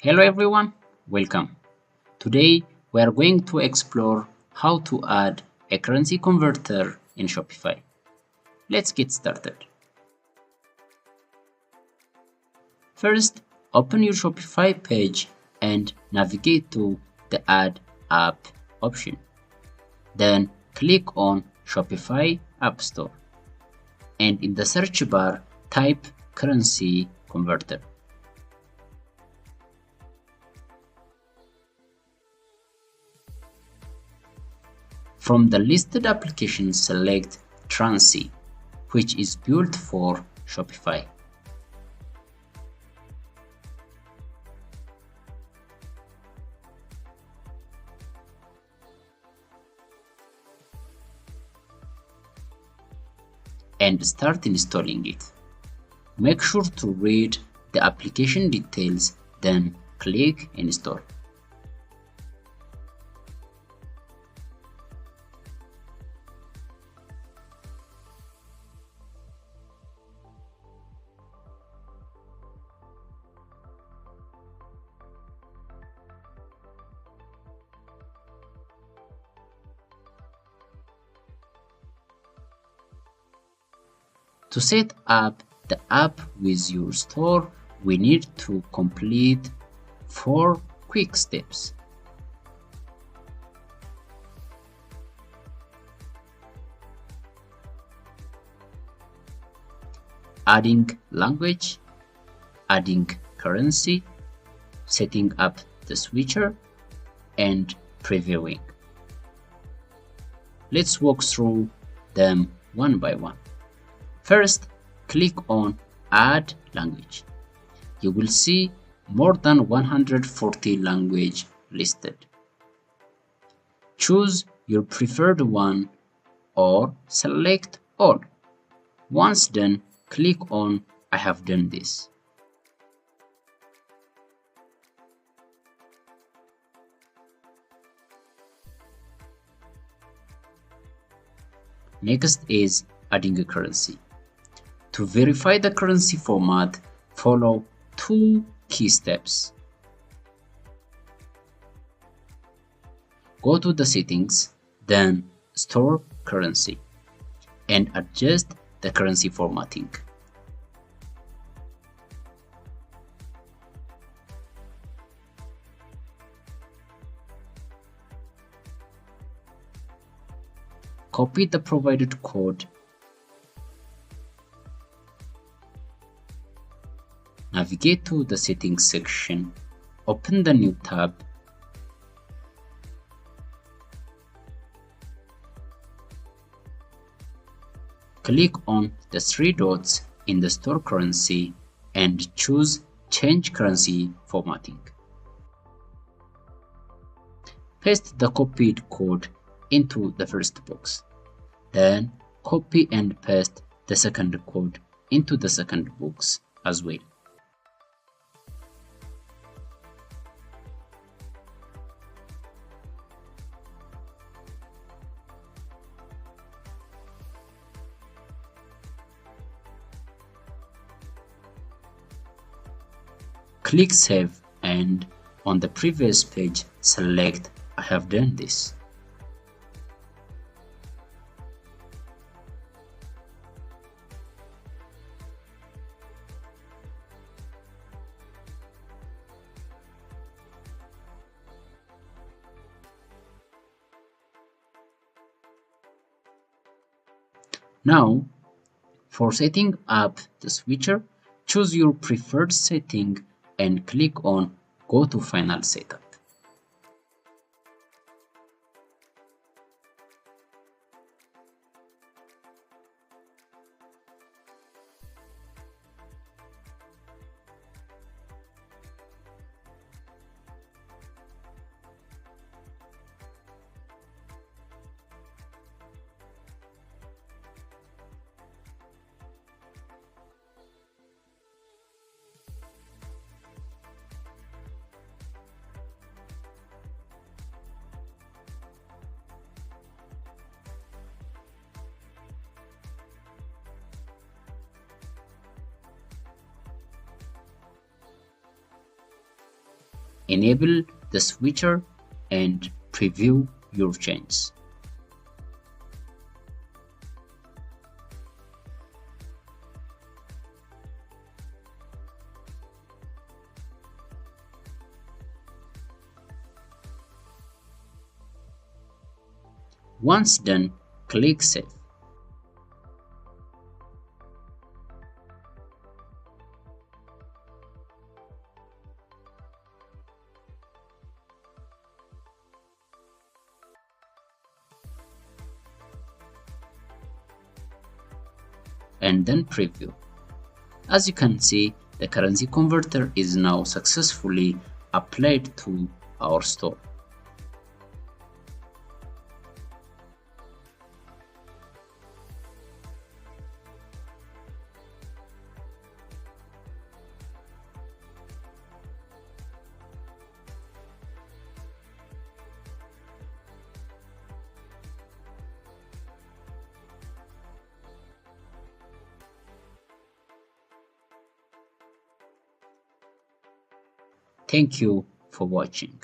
Hello everyone, welcome. Today we are going to explore how to add a currency converter in Shopify. Let's get started. First, open your Shopify page and navigate to the Add App option. Then click on Shopify App Store and in the search bar type currency converter. From the listed applications, select Transy, which is built for Shopify. And start installing it. Make sure to read the application details, then click Install. To set up the app with your store, we need to complete 4 quick steps. Adding language, adding currency, setting up the switcher, and previewing. Let's walk through them one by one. First, click on Add Language. You will see more than 140 languages listed. Choose your preferred one or select all. Once done, click on I have done this. Next is adding a currency. To verify the currency format, follow 2 key steps. Go to the settings, then store currency, and adjust the currency formatting. Copy the provided code. Navigate to the settings section, open the new tab, click on the 3 dots in the store currency and choose change currency formatting. Paste the copied code into the first box. Then copy and paste the second code into the second box as well. Click Save and on the previous page select I have done this. Now, for setting up the switcher, choose your preferred setting and click on Go to Final Setup. enable the switcher and preview your changes. Once done, click Save. And then preview. As you can see, the currency converter is now successfully applied to our store. Thank you for watching.